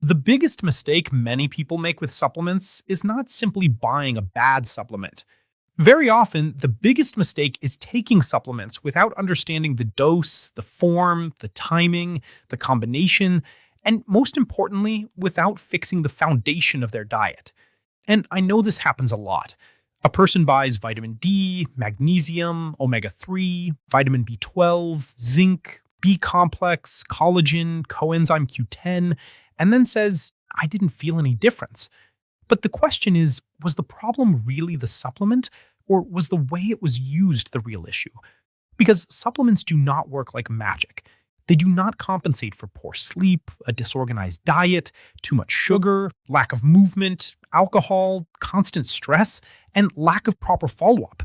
The biggest mistake many people make with supplements is not simply buying a bad supplement. Very often, the biggest mistake is taking supplements without understanding the dose, the form, the timing, the combination, and most importantly, without fixing the foundation of their diet. And I know this happens a lot. A person buys vitamin D, magnesium, omega 3, vitamin B12, zinc, B complex, collagen, coenzyme Q10, and then says, I didn't feel any difference. But the question is, was the problem really the supplement, or was the way it was used the real issue? Because supplements do not work like magic. They do not compensate for poor sleep, a disorganized diet, too much sugar, lack of movement, alcohol, constant stress, and lack of proper follow-up.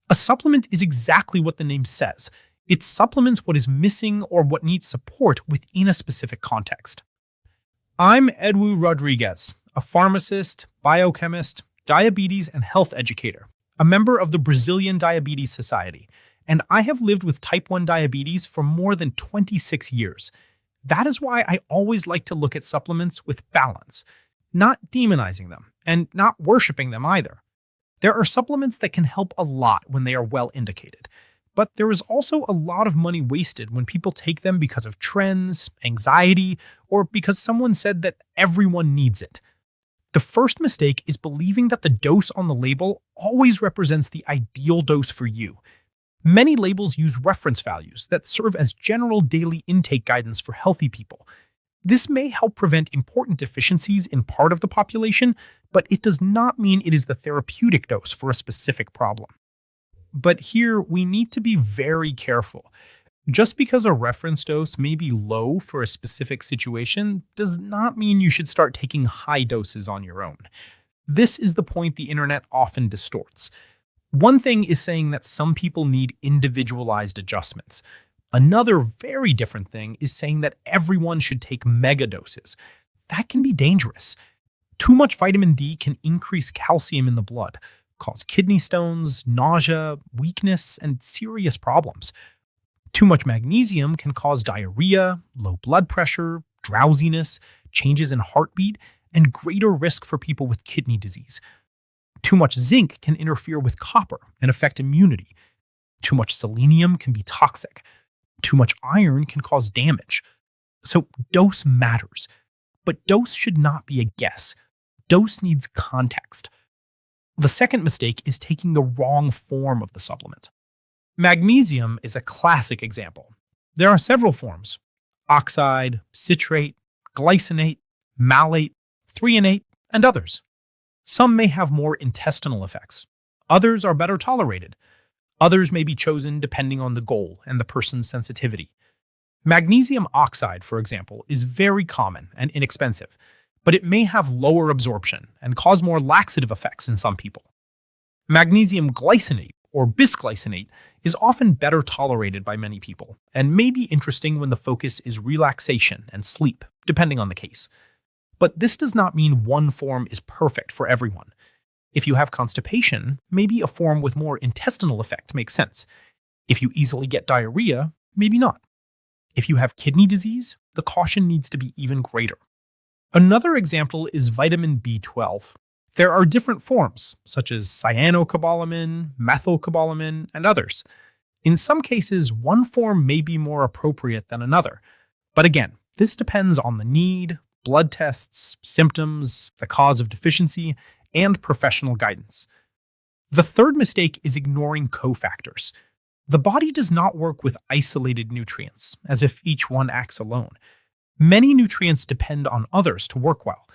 A supplement is exactly what the name says. It supplements what is missing or what needs support within a specific context. I'm Edu Rodriguez, a pharmacist, biochemist, diabetes and health educator, a member of the Brazilian Diabetes Society, and I have lived with type 1 diabetes for more than 26 years. That is why I always like to look at supplements with balance, not demonizing them, and not worshiping them either. There are supplements that can help a lot when they are well indicated, but there is also a lot of money wasted when people take them because of trends, anxiety, or because someone said that everyone needs it. The first mistake is believing that the dose on the label always represents the ideal dose for you. Many labels use reference values that serve as general daily intake guidance for healthy people. This may help prevent important deficiencies in part of the population, but it does not mean it is the therapeutic dose for a specific problem. But here, we need to be very careful. Just because a reference dose may be low for a specific situation does not mean you should start taking high doses on your own. This is the point the internet often distorts. One thing is saying that some people need individualized adjustments. Another very different thing is saying that everyone should take mega doses. That can be dangerous. Too much vitamin D can increase calcium in the blood, cause kidney stones, nausea, weakness, and serious problems. Too much magnesium can cause diarrhea, low blood pressure, drowsiness, changes in heartbeat, and greater risk for people with kidney disease. Too much zinc can interfere with copper and affect immunity. Too much selenium can be toxic. Too much iron can cause damage. So dose matters. But dose should not be a guess. Dose needs context. The second mistake is taking the wrong form of the supplement. Magnesium is a classic example. There are several forms: oxide, citrate, glycinate, malate, threonate, and others. Some may have more intestinal effects. Others are better tolerated. Others may be chosen depending on the goal and the person's sensitivity. Magnesium oxide, for example, is very common and inexpensive, but it may have lower absorption and cause more laxative effects in some people. Magnesium glycinate, or bisglycinate, is often better tolerated by many people, and may be interesting when the focus is relaxation and sleep, depending on the case. But this does not mean one form is perfect for everyone. If you have constipation, maybe a form with more intestinal effect makes sense. If you easily get diarrhea, maybe not. If you have kidney disease, the caution needs to be even greater. Another example is vitamin B12. There are different forms, such as cyanocobalamin, methylcobalamin, and others. In some cases, one form may be more appropriate than another. But again, this depends on the need, blood tests, symptoms, the cause of deficiency, and professional guidance. The third mistake is ignoring cofactors. The body does not work with isolated nutrients, as if each one acts alone. Many nutrients depend on others to work well.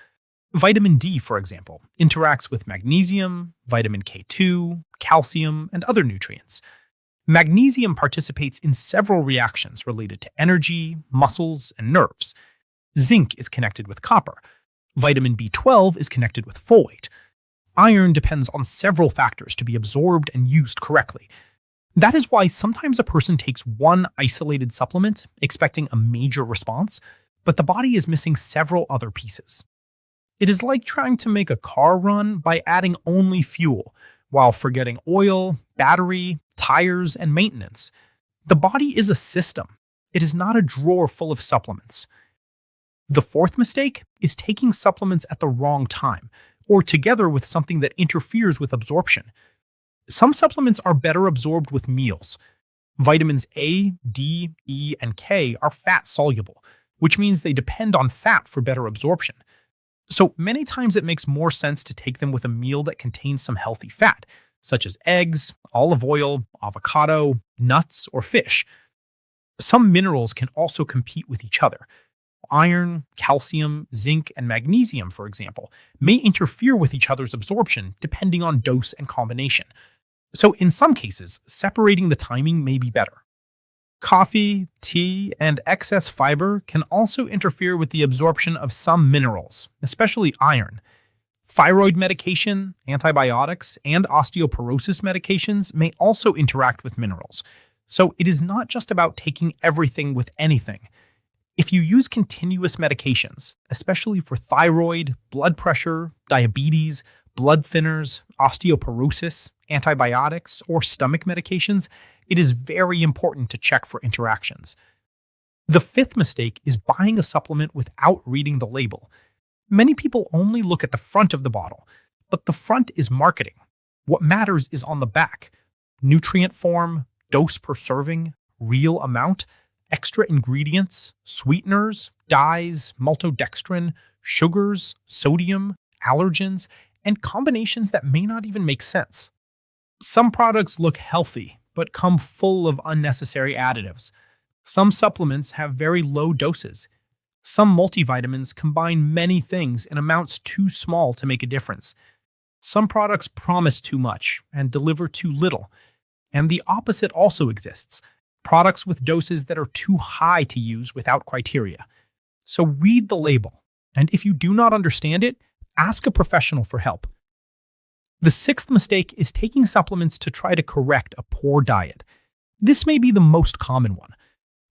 Vitamin D, for example, interacts with magnesium, vitamin K2, calcium, and other nutrients. Magnesium participates in several reactions related to energy, muscles, and nerves. Zinc is connected with copper. Vitamin B12 is connected with folate. Iron depends on several factors to be absorbed and used correctly. That is why sometimes a person takes one isolated supplement, expecting a major response, but the body is missing several other pieces. It is like trying to make a car run by adding only fuel, while forgetting oil, battery, tires, and maintenance. The body is a system. It is not a drawer full of supplements. The fourth mistake is taking supplements at the wrong time, or together with something that interferes with absorption. Some supplements are better absorbed with meals. Vitamins A, D, E, and K are fat soluble, which means they depend on fat for better absorption. So many times it makes more sense to take them with a meal that contains some healthy fat, such as eggs, olive oil, avocado, nuts, or fish. Some minerals can also compete with each other. Iron, calcium, zinc, and magnesium, for example, may interfere with each other's absorption depending on dose and combination. So in some cases, separating the timing may be better. Coffee, tea, and excess fiber can also interfere with the absorption of some minerals, especially iron. Thyroid medication, antibiotics, and osteoporosis medications may also interact with minerals. So it is not just about taking everything with anything. If you use continuous medications, especially for thyroid, blood pressure, diabetes, blood thinners, osteoporosis, antibiotics, or stomach medications, it is very important to check for interactions. The fifth mistake is buying a supplement without reading the label. Many people only look at the front of the bottle, but the front is marketing. What matters is on the back: nutrient form, dose per serving, real amount, extra ingredients, sweeteners, dyes, maltodextrin, sugars, sodium, allergens, and combinations that may not even make sense. Some products look healthy, but come full of unnecessary additives. Some supplements have very low doses. Some multivitamins combine many things in amounts too small to make a difference. Some products promise too much and deliver too little. And the opposite also exists: products with doses that are too high to use without criteria. So read the label, and if you do not understand it, ask a professional for help. The sixth mistake is taking supplements to try to correct a poor diet. This may be the most common one.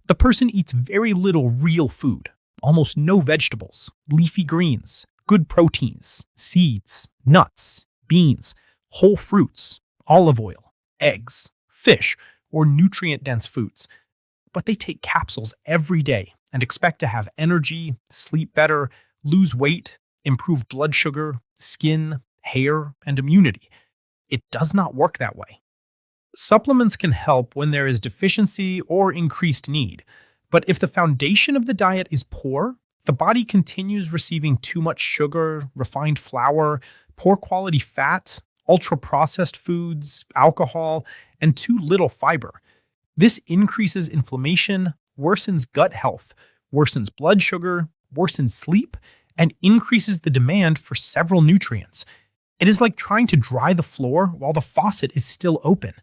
The person eats very little real food, almost no vegetables, leafy greens, good proteins, seeds, nuts, beans, whole fruits, olive oil, eggs, fish, or nutrient-dense foods. But they take capsules every day and expect to have energy, sleep better, lose weight, improve blood sugar, skin, hair, and immunity. It does not work that way. Supplements can help when there is deficiency or increased need, but if the foundation of the diet is poor, the body continues receiving too much sugar, refined flour, poor quality fat, ultra-processed foods, alcohol, and too little fiber. This increases inflammation, worsens gut health, worsens blood sugar, worsens sleep, and increases the demand for several nutrients. It is like trying to dry the floor while the faucet is still open.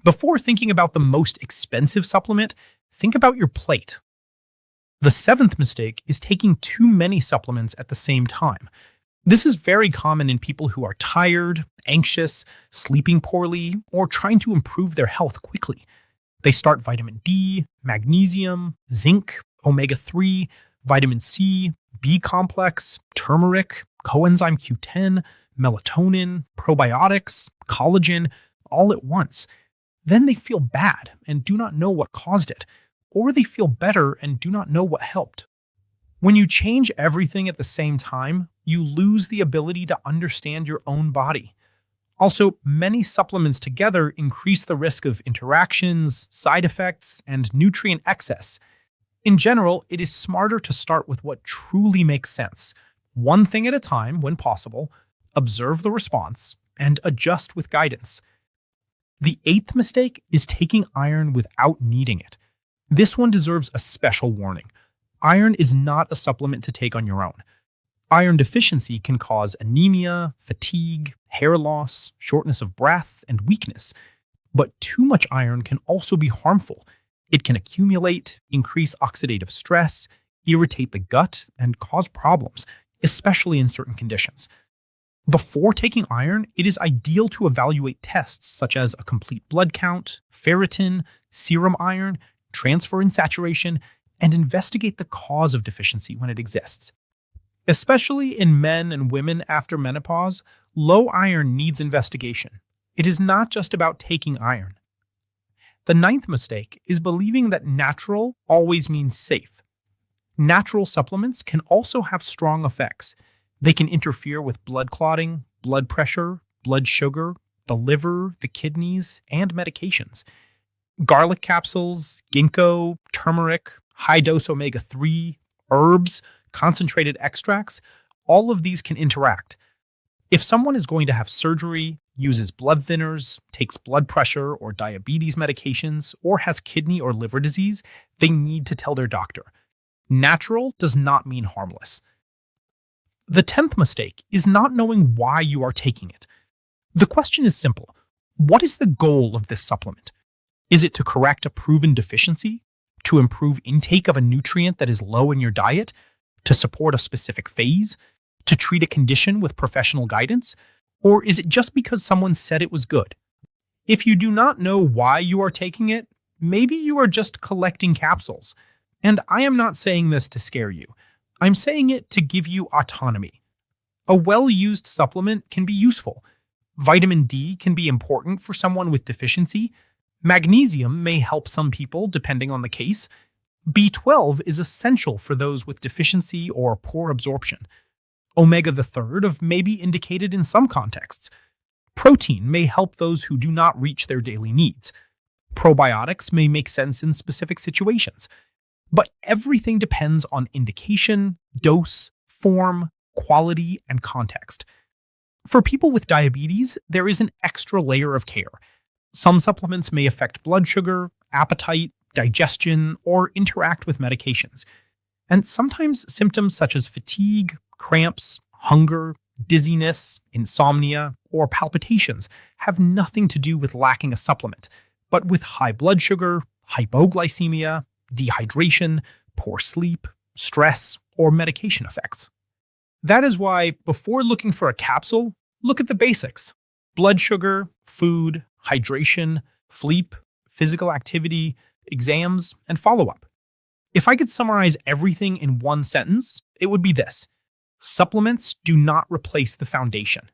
Before thinking about the most expensive supplement, think about your plate. The seventh mistake is taking too many supplements at the same time. This is very common in people who are tired, anxious, sleeping poorly, or trying to improve their health quickly. They start vitamin D, magnesium, zinc, omega-3, vitamin C, B complex, turmeric, coenzyme Q10, melatonin, probiotics, collagen, all at once. Then they feel bad and do not know what caused it, or they feel better and do not know what helped. When you change everything at the same time, you lose the ability to understand your own body. Also, many supplements together increase the risk of interactions, side effects, and nutrient excess. In general, it is smarter to start with what truly makes sense, one thing at a time when possible, observe the response, and adjust with guidance. The eighth mistake is taking iron without needing it. This one deserves a special warning. Iron is not a supplement to take on your own. Iron deficiency can cause anemia, fatigue, hair loss, shortness of breath, and weakness. But too much iron can also be harmful. It can accumulate, increase oxidative stress, irritate the gut, and cause problems, especially in certain conditions. Before taking iron, it is ideal to evaluate tests such as a complete blood count, ferritin, serum iron, transferrin saturation, and investigate the cause of deficiency when it exists. Especially in men and women after menopause, low iron needs investigation. It is not just about taking iron. The ninth mistake is believing that natural always means safe. Natural supplements can also have strong effects. They can interfere with blood clotting, blood pressure, blood sugar, the liver, the kidneys, and medications. Garlic capsules, ginkgo, turmeric, high-dose omega-3, herbs, concentrated extracts, all of these can interact. If someone is going to have surgery, uses blood thinners, takes blood pressure or diabetes medications, or has kidney or liver disease, they need to tell their doctor. Natural does not mean harmless. The 10th mistake is not knowing why you are taking it. The question is simple. What is the goal of this supplement? Is it to correct a proven deficiency? To improve intake of a nutrient that is low in your diet? To support a specific phase? To treat a condition with professional guidance? Or is it just because someone said it was good? If you do not know why you are taking it, maybe you are just collecting capsules. And I am not saying this to scare you. I'm saying it to give you autonomy. A well-used supplement can be useful. Vitamin D can be important for someone with deficiency. Magnesium may help some people depending on the case. B12 is essential for those with deficiency or poor absorption. Omega-3 may be indicated in some contexts. Protein may help those who do not reach their daily needs. Probiotics may make sense in specific situations. But everything depends on indication, dose, form, quality, and context. For people with diabetes, there is an extra layer of care. Some supplements may affect blood sugar, appetite, digestion, or interact with medications. And sometimes symptoms such as fatigue, cramps, hunger, dizziness, insomnia, or palpitations have nothing to do with lacking a supplement, but with high blood sugar, hypoglycemia, dehydration, poor sleep, stress, or medication effects. That is why, before looking for a capsule, look at the basics: blood sugar, food, hydration, sleep, physical activity, exams, and follow-up. If I could summarize everything in one sentence, it would be this: supplements do not replace the foundation.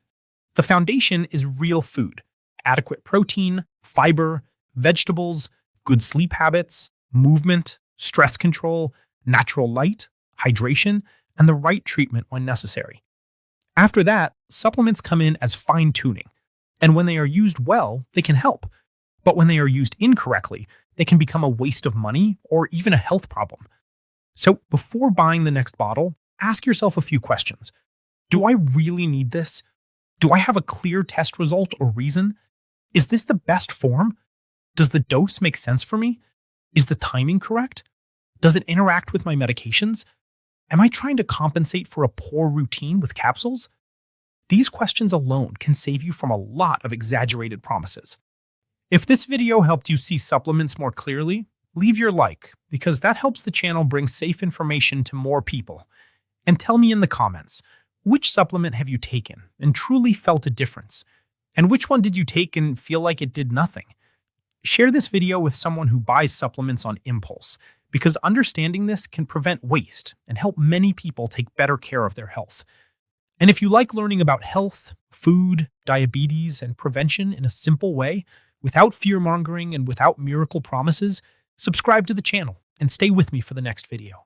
The foundation is real food, adequate protein, fiber, vegetables, good sleep habits, movement, stress control, natural light, hydration, and the right treatment when necessary. After that, supplements come in as fine-tuning, and when they are used well, they can help. But when they are used incorrectly, they can become a waste of money or even a health problem. So before buying the next bottle, ask yourself a few questions. Do I really need this? Do I have a clear test result or reason? Is this the best form? Does the dose make sense for me? Is the timing correct? Does it interact with my medications? Am I trying to compensate for a poor routine with capsules? These questions alone can save you from a lot of exaggerated promises. If this video helped you see supplements more clearly, leave your like, because that helps the channel bring safe information to more people. And tell me in the comments, which supplement have you taken and truly felt a difference? And which one did you take and feel like it did nothing? Share this video with someone who buys supplements on impulse, because understanding this can prevent waste and help many people take better care of their health. And if you like learning about health, food, diabetes, and prevention in a simple way, without fear-mongering and without miracle promises, subscribe to the channel and stay with me for the next video.